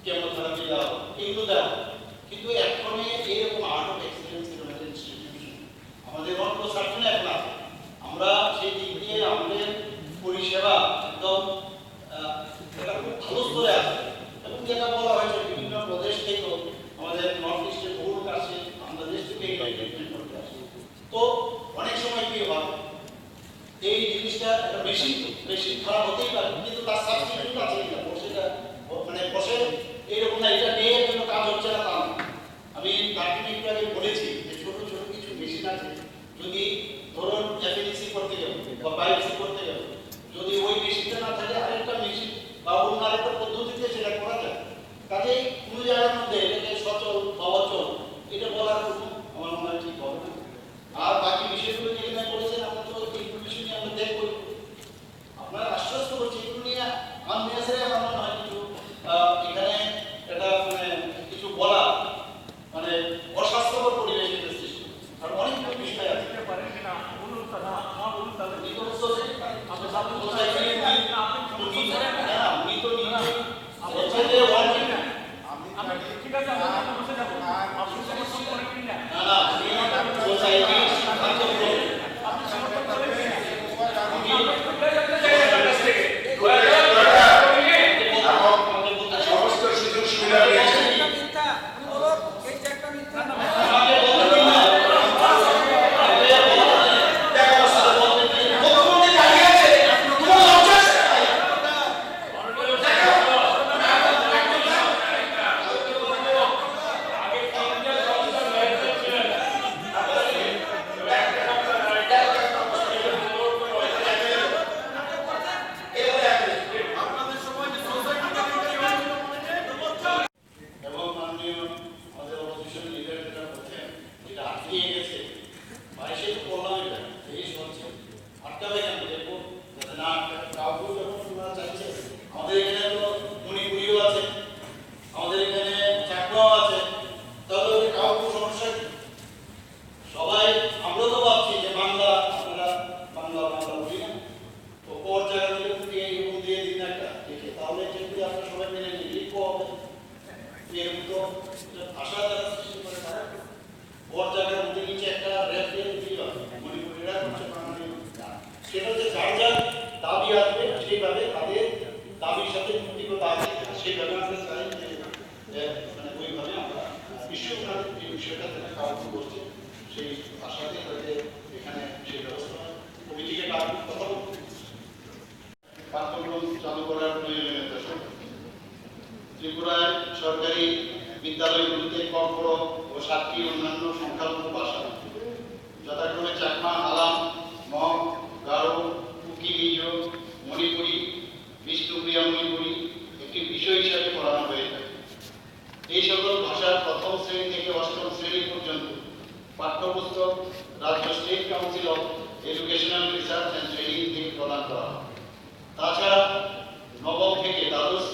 Chemotherapy দেওয়া, এগুলো দেওয়া। কিন্তু এখন এরকম আর্ট অফ এক্সিলেন্স ইনস্টিটিউশন আমাদের অল্প সার্জনে এখন আছে। আমরা সেই দিক দিয়ে আমাদের পরিষেবা একদম এটা খুব ভালো স্তরে আছে। এবং যেটা বলা হয়েছে বিভিন্ন প্রদেশ থেকে আমাদের নর্থ ইস্টে বহু আসে, বাংলাদেশ থেকে এই ট্রিটমেন্ট করতে আসে। তো অনেক সময় কি হয়, এই জিনিসটা একটা মেশিন খারাপ হতেই পারে, কিন্তু তার সাবস্টিটিউট আছে কিনা সেটা মানে বসে এইরকম না, এটা নিয়ে কোনো কাজ হচ্ছে না তা না। আমি তাকে একটু আগে বলেছি যে ছোট ছোট কিছু মেশিন আছে, যদি ধরুন এফএনসি করতে গেল বা বায়োপসি করতে গেল, যদি ওই মেশিনটা না থাকে আরেকটা মেশিন বা অন্য আরেকটা পদ্ধতিতে সেটা করা যায়। কাজেই কোনো জায়গার মধ্যে এটাকে সচল বা অচল এটা বলার কোনো আমার মনে হয় ঠিক হবে না। আর বাকি বিষয়গুলো যেখানে বলেছেন আমরা তো এইগুলো বিষয় নিয়ে আমরা দেখব। আপনার আশ্বস্ত করছি এগুলো নিয়ে আননেসারি আমার মনে হয় কিছু এখানে এটা মানে কিছু বলা মানে অস্বাস্থ্যকর পরিবেশের সৃষ্টি। আর অনেক বিষয় আছে ঠিক আছে, আমরা বসে যাবো। আপনি সমস্ত করে কিনা না সোসাইটি আপনি সমর্থন করে কিনা সমস্ত সুযোগ সুবিধা রয়েছে। আমাদের এখানে তো মণিপুরিও আছে, আমাদের এখানে চাকরাও আছে, তাহলে কাউকে সমস্যা কি? সবাই আমরা তো ভাবছি যে বাংলা আমরা বাংলা বলি না, তো পর জায়গা থেকে এরকম দিয়ে দিন একটা দেখে, তাহলে যদি আমরা সবাই মেনে নিই লিখবো হবে এরকম তো ভাষা দ্বারা সৃষ্টি করে তারা পর জায়গার মধ্যে নিচে একটা র্যাপ দিয়ে দিতে হবে মণিপুরিরা করছে বাঙালি, সেটা হচ্ছে যার যার দাবি আসবে সেইভাবে তাদের দাবির সাথে যুক্তিকতা আছে সেইভাবে আমরা চাই যে মানে ওইভাবে আমরা বিশ্বকাপ যে বিষয়টা কাজ করছে সেই ভাষাতে তাদের এখানে সেই ব্যবস্থা কমিটিকে কথা বলতে পাঠ্যক্রম চালু করার প্রয়োজনীয়তা। ত্রিপুরায় সরকারি বিদ্যালয়গুলিতে কক্র ও 7টি অন্যান্য সংখ্যালঘু ভাষা যথাক্রমে চাকমা, আলাম, মগ, গারো, কুকি, মিজো, মণিপুরি, বিষ্ণুপ্রিয়া মণিপুরি একটি বিষয় হিসাবে পড়ানো হয়ে থাকে। এই সকল ভাষার প্রথম শ্রেণী থেকে অষ্টম শ্রেণী পর্যন্ত পাঠ্যপুস্তক রাজ্য state council of educational research and training থেকে প্রদান করা হয়। তাছাড়া নবম থেকে দ্বাদশ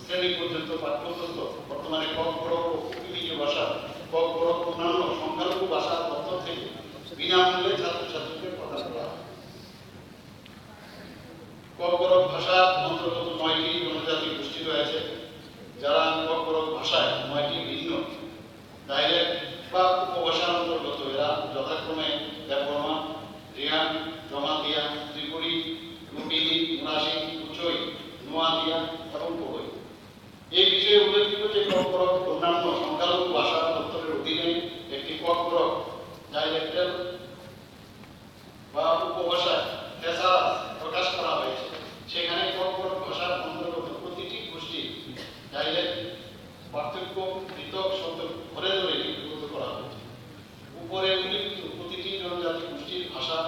শ্রেণী পর্যন্ত পাঠ্যপুস্তক বর্তমানে কক্র ও কুকি ভাষা, কক্র অন্যান্য সংখ্যালঘু ভাষার তথ্য থেকে বিনামূল্যে ছাত্রছাত্রীদের প্রদান করা হয়। কক্রক ভাষার অন্তর্গত 9টি জনজাতি গোষ্ঠী রয়েছে, যারা কক্রক ভাষায় 9টি ভিন্ন ডায়ালেক্ট বা উপভাষার অন্তর্গত। এরা যথাক্রমে দেববর্মা, রিয়াং, জমাতিয়া, ত্রিপুরী, লুম্বিনী, মুরাসি, কুচই, নোয়াদিয়া এবং কোহই। এই বিষয়ে উল্লেখযোগ্য যে কক্রক অন্যান্য সংখ্যালঘু ভাষার দপ্তরের অধীনে একটি কক্রক ডায়ালেক্টাল বা উপভাষায় থেসারাস প্রকাশ করা হয়েছে। সেখানে কক্রক ভাষার অন্তর্গত প্রতিটি গোষ্ঠী ডায়ালেক্ট পার্থক্য পৃথক শব্দ ধরে ধরে লিপিবদ্ধ করা হয়েছে। উপরে উল্লিখিত প্রতিটি জনজাতি গোষ্ঠীর ভাষা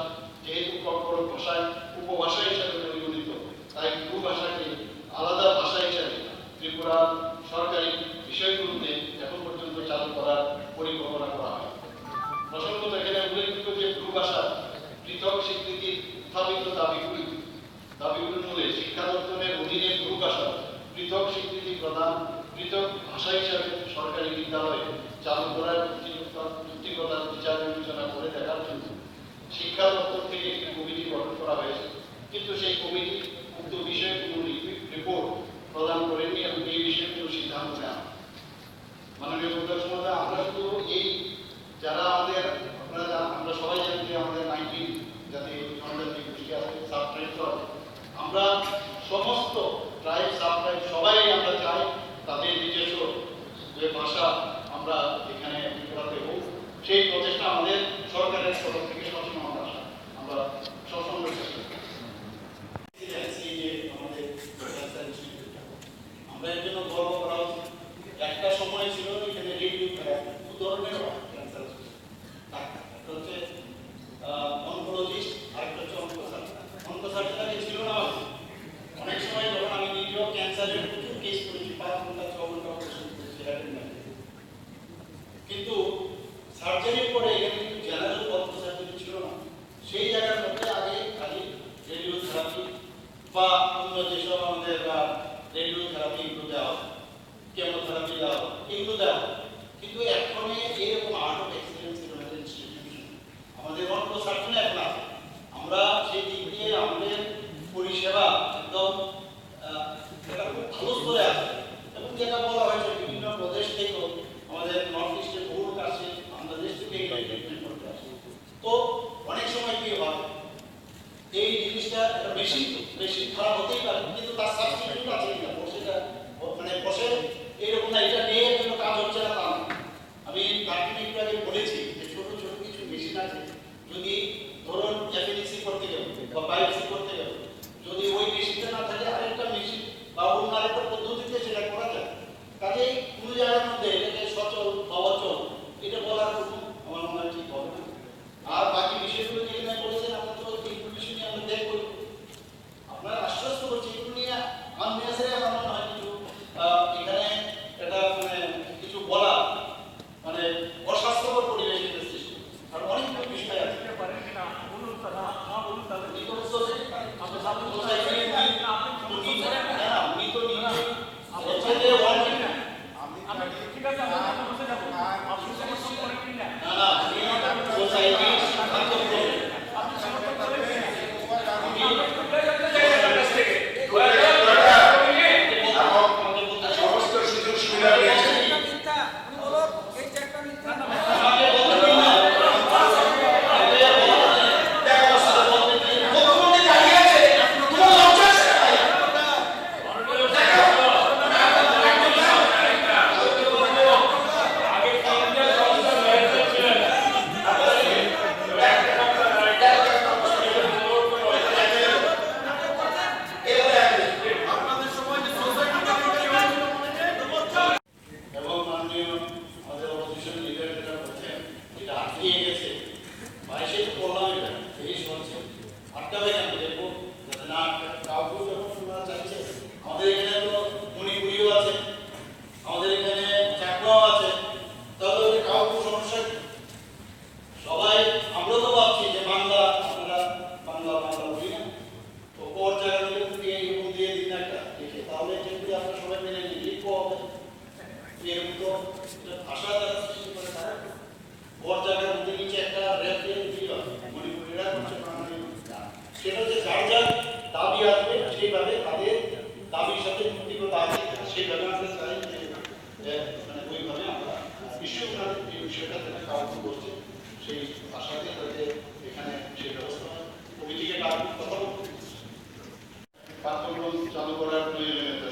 যেহেতু কক্রক ভাষায় উপভাষা হিসাবে পরিগণিত, তাই ভাষাকে আলাদা ভাষা হিসাবে ত্রিপুরার সরকারি বিষয়গুলোতে এখন পর্যন্ত চালু করার পরিকল্পনা করা হয়। প্রসঙ্গত এখানে উল্লেখযোগ্য যে ভাষা পৃথক স্বীকৃতির উত্থাপিত দাবিগুলির মূলে শিক্ষা দপ্তরের অধীনে ভাষা পৃথক স্বীকৃতি প্রদান, পৃথক ভাষা হিসাবে সরকারি বিদ্যালয়ে চালু করার যুক্তিকতার বিচার বিবেচনা করে দেখার জন্য শিক্ষা দপ্তর থেকে একটি কমিটি গঠন করা হয়েছে। কিন্তু সেই কমিটি উক্ত বিষয়ে কোনো রিপোর্ট প্রদান করেনি এবং এই বিষয়ে কোনো সিদ্ধান্ত নেওয়া শ্রেণীর পরে এখানে কিন্তু জেনারেল পত্র সার্টিফিকেট ছিল না। সেই জায়গার মধ্যে আগে খালি রেডিও থেরাপি বা অন্য যেসব আমাদের রেডিও থেরাপি এগুলো দেওয়া হয়, কেমোথেরাপি দেওয়া হয়, এগুলো দেওয়া হয়। কিন্তু এখন এরকম আর্ট অফ এক্সিলেন্স ইনস্টিটিউশন আমাদের অন্য সার্জনে এখন আছে। আমরা সেই দিক দিয়ে আমাদের পরিষেবা একদম এটা খুব ভালো স্তরে আছে। এবং যেটা বলা হয়েছে বিভিন্ন প্রদেশ থেকেও আমাদের নর্থ ইস্টের বহু লোক আসে, বাংলাদেশ থেকে এগুলো ট্রিটমেন্ট করতে আসে। তো অনেক সময় কি হয়, এই জিনিসটা বেশি খারাপ হতেই পারে, কিন্তু তার সাবস্টিটিউট আছে কিনা সেটা মানে বসে এইরকম না, এটা নিয়ে কোনো কাজ হচ্ছে না তা না। আমি কার্টুনে একটু আগে বলেছি যে ছোট ছোট কিছু মেশিন আছে, যদি ধরুন এফএনসি করতে গেল বা বায়োপসি করতে গেল, যদি ওই মেশিনটা না থাকে আরেকটা মেশিন বা অন্য আরেকটা পদ্ধতিতে সেটা করা যায়। কাজেই কোনো জায়গার মধ্যে এটাকে সচল বা অচল এটা বলার কোনো আমার মনে হয় ঠিক হবে না। আর বাকি বিষয়গুলো যেখানে বলেছেন আমরা তো এইগুলো বিষয় নিয়ে আমরা দেখব, আপনারা আশ্বস্ত করছি এগুলো নিয়ে আননেসারি আমার মনে হয় কিছু এখানে এটা মানে কিছু বলা মানে অস্বাস্থ্যকর পরিবেশের সৃষ্টি। আর অনেক বিষয় আছে পারেন কিনা বলুন স্যার, হ্যাঁ বলুন তাহলে। উনি তো বলছেন আপনি সামনে উনি তো বলছেন যে আমি ঠিক আছে, আমরা বসে যাবো। আপনি সমর্থন করেন কিনা? না সোসাইটি সিদ্ধান্ত গ্রহণ আপনি সমর্থন করেন কিনা? সমস্ত সুযোগ সুবিধা পেয়েছে। এবং মাননীয় আমাদের অপোজিশন লিডার যেটা বলছেন যেটা আটকিয়ে গেছে, বাইশে তো বললাম এটা 23 হচ্ছে, আটকাবে কেন দেখবো যাতে না আটকায়। কাউকে যখন তোমরা চাইছে, আমাদের এখানে তো মণিপুরিও আছে, আমাদের এখানে চাকমাও আছে, তাহলে ওই কাউকে সমস্যা কি? সবাই আমরা তো ভাবছি যে বাংলা আমরা বাংলা বলি না, তো ওর জায়গা দিয়ে এরকম দিয়ে দিন একটা লিখে, তাহলে যেগুলো আমরা সবাই মেনে নিই লিখবো হবে এরকম তো ভাষা দ্বারা সৃষ্টি করে তারা ওর জায়গার মধ্যে নিচে একটা রেপ দিয়ে দিল মণিপুরিরা করছে বাঙালি, সেটা যে যার যার দাবি আসবে সেইভাবে তাদের দাবির সাথে যুক্তিগত আছে সেইভাবে আমরা চাই যে মানে ওইভাবে আমরা বিশ্বকাল এই বিষয়টা থেকে কাউকে করছে সেই ভাষাতে তাদের এখানে সেই ব্যবস্থা কমিটিকে কথা বলতে পাঠ্যক্রম চালু করার প্রয়োজনীয়তা।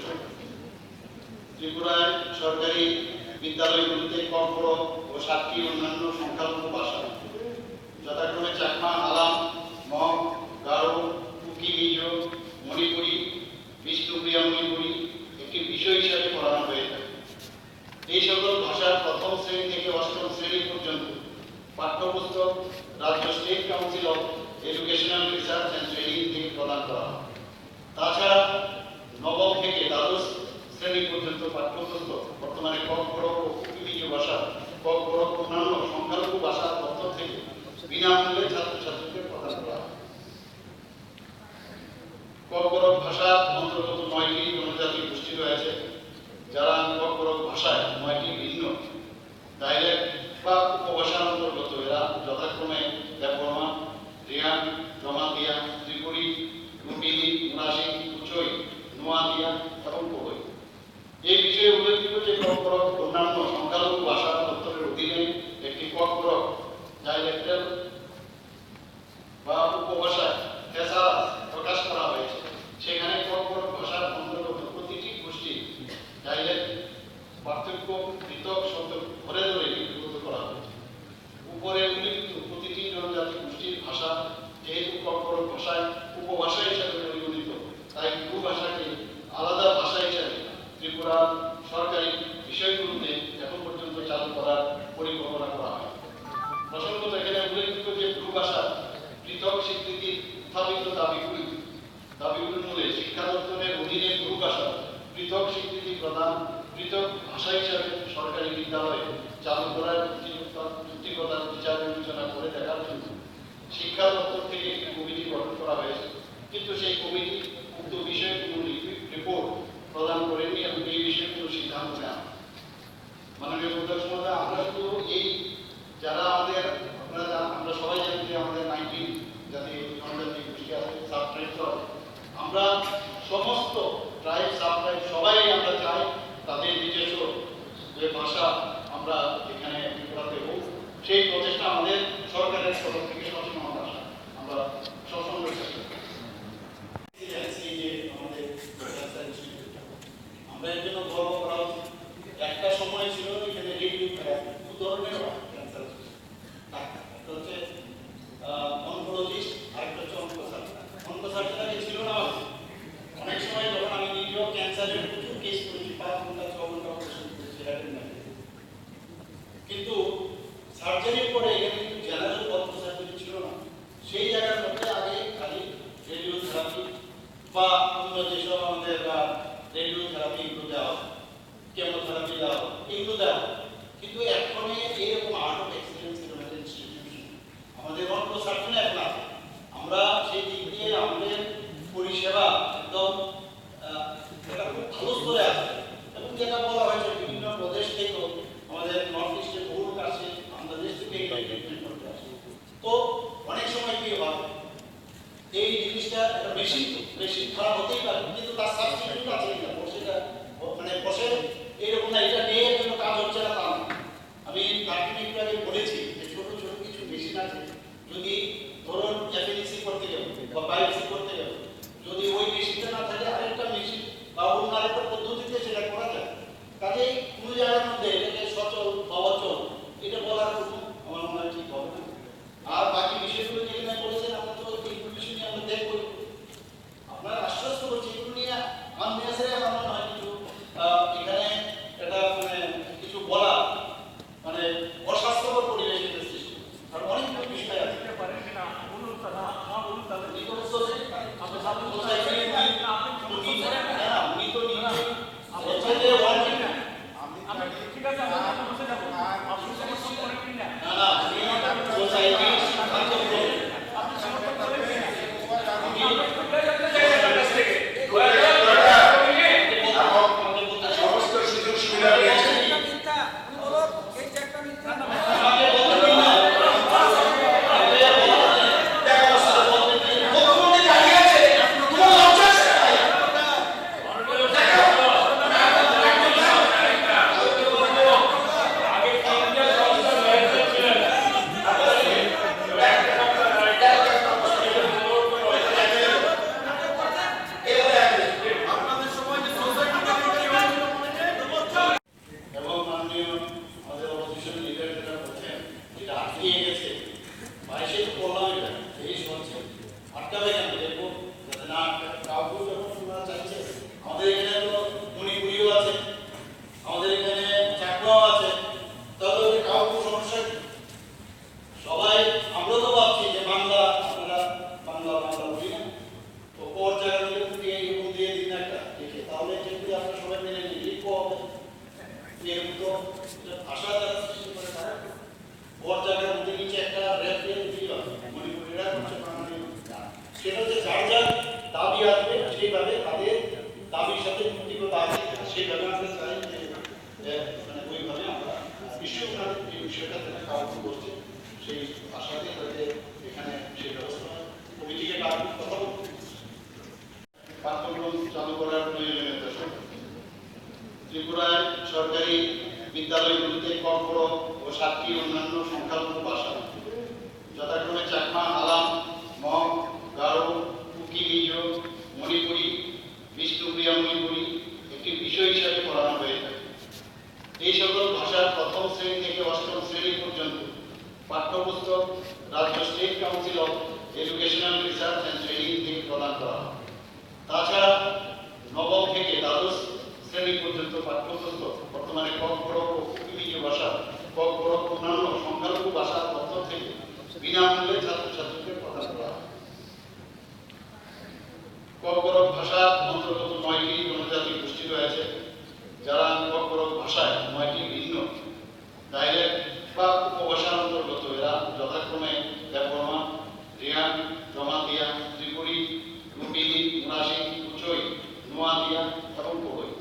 ত্রিপুরায় সরকারি বিদ্যালয়গুলিতে ককবরক ও 7টি অন্যান্য সংখ্যালঘু ভাষা যথাক্রমে চাকমা, আলাম, মগ, গারো, কুকি, মিজো, মণিপুরি, বিষ্ণুপ্রিয়া মণিপুরি একটি বিষয় হিসাবে পড়ানো হয়ে থাকে। এই সকল ভাষার প্রথম শ্রেণী থেকে অষ্টম শ্রেণী পর্যন্ত পাঠ্যপুস্তক রাজ্য state council of educational research and training থেকে প্রদান করা হয়। তাছাড়া নবম থেকে দ্বাদশ শ্রেণী পর্যন্ত পাঠ্যপুস্তক বর্তমানে ককবরক ও কুকি ভাষা, ককবরক অন্যান্য সংখ্যালঘু ভাষার তথ্য থেকে বিনামূল্যে ছাত্রছাত্রীদের প্রদান করা হয়। ককবরক ভাষার অন্তর্গত 9টি জনজাতি গোষ্ঠী রয়েছে, যারা ককবরক ভাষায় 9টি ভিন্ন ডাইলেক্ট বা উপভাষার অন্তর্গত। এরা যথাক্রমে দেববর্মা, রিয়ান, জমাতিয়া, ত্রিপুরী, লুম্বিনী, মুরাসি, কুচই, নোয়াদিয়া এবং কোহই। এই বিষয়ে উল্লেখযোগ্য যে ককবরক অন্যান্য সংখ্যালঘু ভাষা দপ্তরের অধীনে একটি ককবরক ডাইলেক্টাল বা উপভাষায় থেসারাস প্রকাশ করা হয়েছে। সেখানে ককবরক ভাষার অন্তর্গত প্রতিটি গোষ্ঠী ডাইলেক্ট পার্থক্য পৃথক শব্দ ধরে ধরে লিপিবদ্ধ করা হয়েছে। উপরে উল্লেখিত প্রতিটি জনজাতি গোষ্ঠীর ভাষা যেহেতু ককবরক ভাষায় উপভাষা হিসাবে পরিগণিত, তাই উপভাষাকে আলাদা ভাষা হিসাবে ত্রিপুরার সরকারি বিষয়গুলোতে এখন পর্যন্ত চালু করার পরিকল্পনা করা হয়। প্রসঙ্গত এখানে উল্লেখিত যে উপভাষা পৃথক স্বীকৃতি স্থাপিত দাবিগুলির মূলে শিক্ষা দপ্তরের অধীনে উপভাষা পৃথক স্বীকৃতি প্রদান, পৃথক ভাষা হিসাবে সরকারি বিদ্যালয়ে চালু করার যুক্তিগত নৈতিকতা বিচার বিবেচনা করে দেখার জন্য শিক্ষা দপ্তর থেকে একটি কমিটি গঠন করা হয়েছে, কিন্তু সেই কমিটি উক্ত বিষয়ে কোনো রিপোর্ট প্রদান করেনি এবং এই বিষয়ে কোনো সিদ্ধান্ত নেওয়া। মাননীয় অধ্যক্ষ মহোদয়, আমরা শুধু এই যারা আমাদের আমরা সবাই জানি যে আমাদের 19 জাতীয় জনজাতি গোষ্ঠী আছে, সাব ট্রাইব আছে, আমরা সমস্ত ট্রাইব সাব ট্রাইব সবাই আমরা চাই তাদের নিজস্ব যে ভাষা আমরা এখানে ত্রিপুরাতে হোক, সেই প্রচেষ্টা আমাদের সরকারের তরফ থেকে সবসময় আমরা সবসময় চেষ্টা করি। আমরা এর জন্য গর্ব করা উচিত। একটা সময় ছিল এখানে রেডিও দু ধরনের ক্যান্সার একটা হচ্ছে অনকোলজিস্ট, আরেকটা হচ্ছে অনকোসার্জন আগে ছিল না। অনেক সময় যখন আমি নিজেও ক্যান্সারের প্রচুর কেস করেছি, 5 ঘন্টা 6 ঘন্টা অপারেশন করেছি, কিন্তু সার্জারির পরে এখানে কিন্তু জেনারেল অনকোসার্জারি ছিল না। সেই জায়গার মধ্যে আগে খালি রেডিওথেরাপি বা অন্য যেসব আমাদের রেডিওথেরাপি এগুলো দেওয়া, কেমোথেরাপি দেওয়া, এগুলো দেওয়া, কিন্তু এখন এরকম আর্ট অফ এক্সিলেন্স ইনস্টিটিউশন আমাদের অনকোসার্জনে এখন আছে। আমরা সেই দিক দিয়ে আমাদের পরিষেবা একদম এটা খুব ভালো স্তরে আছে, এবং যেটা বলা হয়েছে বিভিন্ন প্রদেশ থেকেও আমাদের নর্থ ইস্টে বহু লোক আসে, বাংলাদেশ থেকে এই ট্রিটমেন্ট করতে আসে। তো অনেক সময় কি হয়, এই জিনিসটা একটা মেশিন খারাপ হতেই পারে, কিন্তু তার সাবস্টিটিউট আছে কিনা সেটা মানে বসে এইরকম না, এটা নিয়ে কোনো কাজ হচ্ছে না তা না। আমি তার একটু আগে বলেছি যে ছোট ছোট কিছু মেশিন আছে, যদি ধরুন এফএনসি করতে গেল বা বায়োপসি করতে গেল, যদি ওই মেশিনটা না থাকে আরেকটা মেশিন বা অন্য আরেকটা পদ্ধতিতে সেটা করা যায়। কাজেই কোনো জায়গার মধ্যে এটাকে সচল বা অচল এটা বলার কোনো আমার মনে হয় ঠিক হবে না। আর বাকি বিষয়গুলো যেখানে বলেছেন আমরা তো এইগুলো বিষয় নিয়ে আমরা দেখব, আপনারা আশ্বস্ত করছি এগুলো নিয়ে আননেসারি আমার মনে হয় কিছু এখানে এটা মানে কিছু বলা মানে অস্বাস্থ্যকর পরিবেশের সৃষ্টি, আর অনেক বিষয় আছে। ঠিক আছে, আমরা বসে যাবো, আপনি সমর্থন করেন কিনা? আপনি সমর্থন করেন কিনা? সমস্ত সুযোগ সুবিধা পেয়েছে। সেটা হচ্ছে যার যার দাবি আসবে সেইভাবে তাদের দাবির সাথে যুক্তিগত আছে সেইভাবে আমরা চাই যে মানে ওইভাবে আমরা বিশ্ববিদ্যালয়ের এই বিষয়টা থেকে কাজ করছি, সেই আশাতে তাদের এখানে সেই ব্যবস্থা কমিটিকে কথা বলবো। পাঠ্যক্রম চালু করার প্রয়োজনীয়তা ত্রিপুরায় সরকারি বিদ্যালয়গুলিতে কক্ষ ও 7টি অন্যান্য সংখ্যালঘু ভাষা যথাক্রমে চাকমা, আলাম, মগ, গারো, কুকি, মিজো, মণিপুরি, বিষ্ণুপ্রিয়া মণিপুরি একটি বিষয় হিসাবে পড়ানো হয়ে থাকে। এই সকল ভাষার প্রথম শ্রেণী থেকে অষ্টম শ্রেণী পর্যন্ত পাঠ্যপুস্তক রাজ্য state council of educational research and training থেকে প্রদান করা হয়। তাছাড়া নবম থেকে দ্বাদশ শ্রেণী পর্যন্ত পাঠ্যপুস্তক বর্তমানে ককবরক ও কুকি ভাষা, ককবরক অন্যান্য সংখ্যালঘু ভাষার পক্ষ থেকে বিনামূল্যে ছাত্রছাত্রীদের প্রদান করা হয়। ককবরক ভাষার অন্তর্গত 9টি জনজাতি গোষ্ঠী রয়েছে, যারা ককবরক ভাষায় 9টি ভিন্ন ডায়ালেক্ট বা উপভাষার অন্তর্গত যথাক্রমে দেববর্মা, রিয়ান, জমাতিয়া, ত্রিপুরী, লুম্বিনী, মুরাশি, কুচই, নোয়াদিয়া এবং কোরই।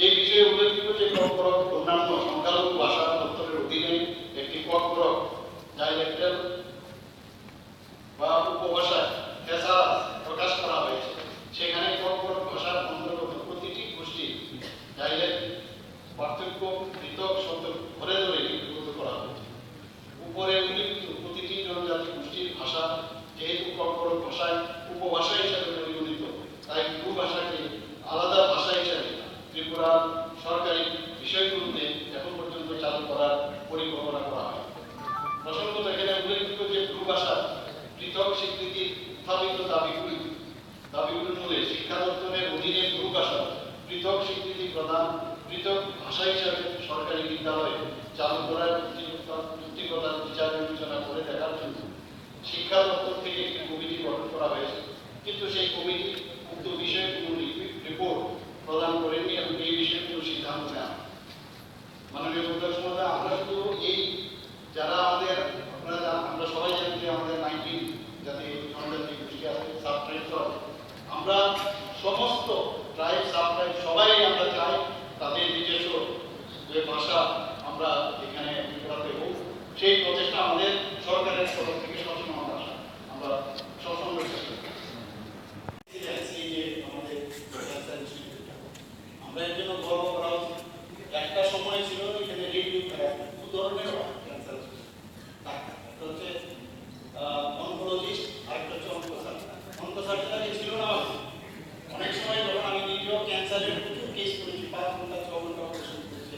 এই বিষয়ে উল্লেখযোগ্য যে পরক অন্যান্য সংখ্যালঘু ভাষা দপ্তরের অধীনে একটি পরক ডাইলেক্টাল বা উপভাষায় থেসারাস প্রকাশ করা হয়েছে। সেখানে পরক ভাষার অন্তর্গত প্রতিটি গোষ্ঠী ডাইলেক্ট পার্থক্য পৃথক শব্দ ধরে ধরে লিপিবদ্ধ করা হয়েছে। উপরে উল্লিখিত প্রতিটি জনজাতি গোষ্ঠীর ভাষা যেহেতু পরক ভাষায় উপভাষা হিসাবে পরিগণিত, তাই উপভাষাকে আলাদা ভাষা হিসাবে ত্রিপুরার সরকারি বিষয়গুলোতে এখন পর্যন্ত চালু করার পরিকল্পনা করা হয়। প্রসঙ্গত এখানে উল্লেখযোগ্য যে ভাষা পৃথক স্বীকৃতি স্থাপিত দাবিগুলির মূলে শিক্ষা দপ্তরের অধীনে ভাষা পৃথক স্বীকৃতি প্রদান, পৃথক ভাষা হিসাবে সরকারি বিদ্যালয়ে চালু করার যুক্তিকতার বিচার বিবেচনা করে দেখার জন্য শিক্ষা দপ্তর থেকে একটি কমিটি গঠন করা হয়েছে। কিন্তু সেই কমিটি উক্ত বিষয়ে কোনো রিপোর্ট প্রদান করেনি এবং এই বিষয়ে কোনো সিদ্ধান্ত নেওয়া। মাননীয় প্রধান মহোদয়, আমরা শুধু এই যারা আমাদের আমরা সবাই জানি যে আমাদের 19 জাতি জনজাতি গোষ্ঠী আছে, সাব ট্রাইবস, আমরা সমস্ত ট্রাইব সাব ট্রাইব সবাই আমরা চাই তাদের নিজস্ব যে ভাষা আমরা এখানে ত্রিপুরাতে হোক, সেই প্রচেষ্টা আমাদের সরকারের তরফ থেকে সবসময় আমরা সবসময় চেষ্টা করি। আমরা এর জন্য গর্ব করা উচিত। একটা সময় ছিল এখানে রেডিও দু ধরনের ক্যান্সার হচ্ছে অনকোলজিস্ট আর একটা হচ্ছে অনকোসার্জনকে ছিল না। অনেক সময় যখন আমি নিজেও ক্যান্সারের প্রচুর কেস করেছি, 5 ঘন্টা 6 ঘন্টা অপারেশন করেছি,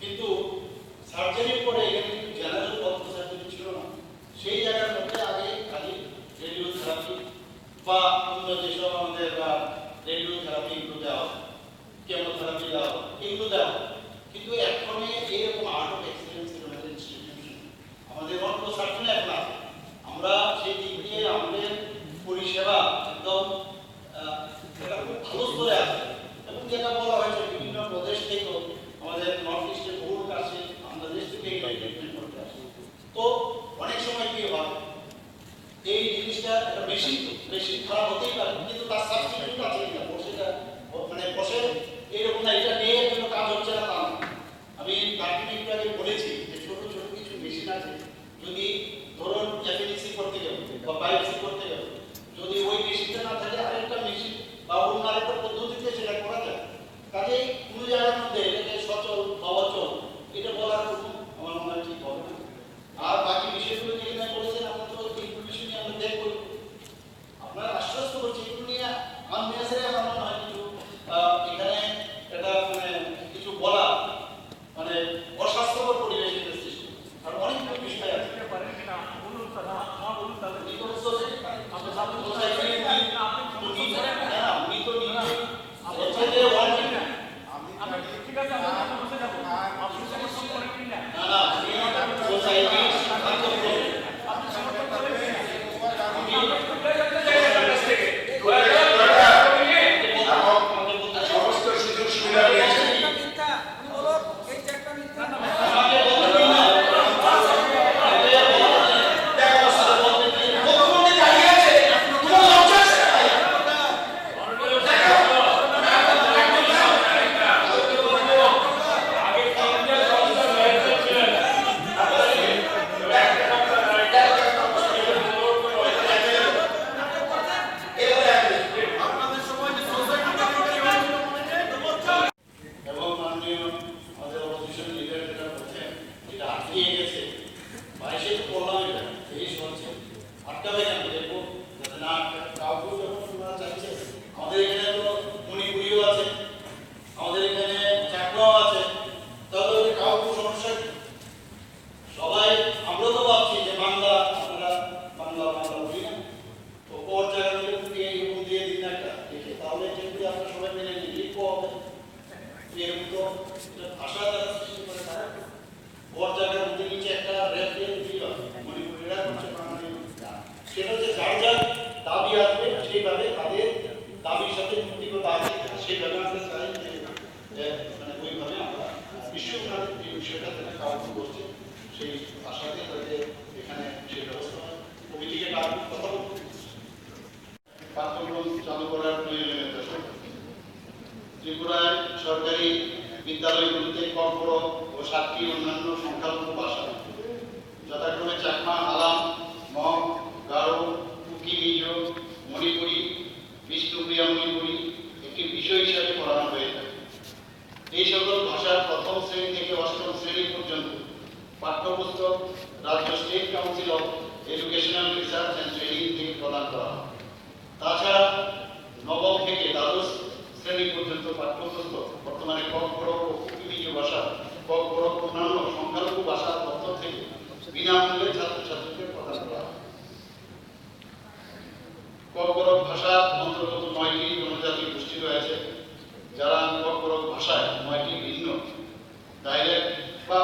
কিন্তু সার্জারির পরে এখানে কিন্তু জেনারেল অনকোসার্জরি ছিল না। সেই জায়গার মধ্যে আগে খালি রেডিওথেরাপি বা অন্য যেসব আমাদের রেডিওথেরাপি এগুলো দেওয়া, কেমোথেরাপি দেওয়া, এগুলো দেওয়া। কিন্তু এখন এরকম আর্ট অফ এক্সিলেন্স আমাদের ইনস্টিটিউশন, আমাদের অনকোসার্জনে এখন আছে। আমরা সেই দিক দিয়ে আমাদের পরিষেবা একদম এটা খুব ভালো স্তরে আছে। এবং যেটা বলা হয়েছে বিভিন্ন প্রদেশ থেকেও আমাদের নর্থ ইস্টের বহু কাছে আমাদের দেশ থেকে ট্রিটমেন্ট করতে আসে। তো অনেক সময় কি হয়, এই জিনিসটা একটা বেশি খারাপ হতেই পারে, কিন্তু তার সাবস্টিটিউট আছে কিনা বসেটা মানে বসে এইরকম না, এটা নিয়ে কোনো কাজ হচ্ছে না তা না। আমি তাকে একটু আগে বলেছি যে ছোট ছোট কিছু মেশিন আছে, যদি ধরুন এফএলসি করতে গেলে বা বায়োপসি করতে গেলে যদি ওই মেশিনটা না থাকে আরেকটা মেশিন বা অন্য আরেকটা পদ্ধতিতে সেটা করা যায়। কাজেই কোনো জায়গার মধ্যে এটাকে সচল অবচল এটা বলার কোনো আমার মনে হয় ঠিক হবে না। আর বাকি বিষয়গুলো যেখানে বলেছেন আমরা তো এইগুলো বিষয় নিয়ে আমরা দেখব। আপনারা আশ্বস্ত করছি এগুলো নিয়ে আননেসারি আমার মনে হয় কিছু এখানে এটা মানে কিছু বলা মানে অস্বাস্থ্যকর পরিবেশের সৃষ্টি। আর অনেক বিষয় আছে পারেন কিনা বলুন স্যার, বলুন তাহলে এই তো সোসাইটি ঠিক আছে, আমরা বসে যাবো। আপনি সমর্থন করেন কিনা? আপনি সমর্থন করেন কিনা? সমস্ত সুযোগ সুবিধা রয়েছে। ভাষা দ্বারা সৃষ্টি করে তারা ওর জায়গার মধ্যে নিচে একটা রেপ দিয়ে দিল মণিপুরিরা করছে বাঙালি, সেটা হচ্ছে যার যার দাবি আসবে সেইভাবে তাদের দাবির সাথে যুক্তিগত আছে সেইভাবে আমরা চাই যে মানে ওইভাবে আমরা বিশ্বব্যাপী যে বিষয়টা কাজ করছে সেই ভাষা ত্রিপুরার সরকারি বিদ্যালয়গুলিতে ককবরক ও 7টি অন্যান্য সংখ্যালঘু ভাষা যথাক্রমে চাকমা, হালাম, মগ, গারো, কুকি, মিজো, মণিপুরি, বিষ্ণুপ্রিয়া মণিপুরি একটি বিষয় হিসাবে পড়ানো হয়ে থাকে। এই সকল ভাষার প্রথম শ্রেণী থেকে অষ্টম শ্রেণী পর্যন্ত পাঠ্যপুস্তক রাজ্য state council of educational research and training থেকে প্রদান করা হয়। তাছাড়া নবম থেকে দ্বাদশ শ্রেণী পর্যন্ত পাঠ্যপুস্তক বর্তমানে ককবরক ও কুকি-মিজো ভাষা, ককবরক অন্যান্য সংখ্যালঘু ভাষার তথ্য থেকে বিনামূল্যে ছাত্রছাত্রী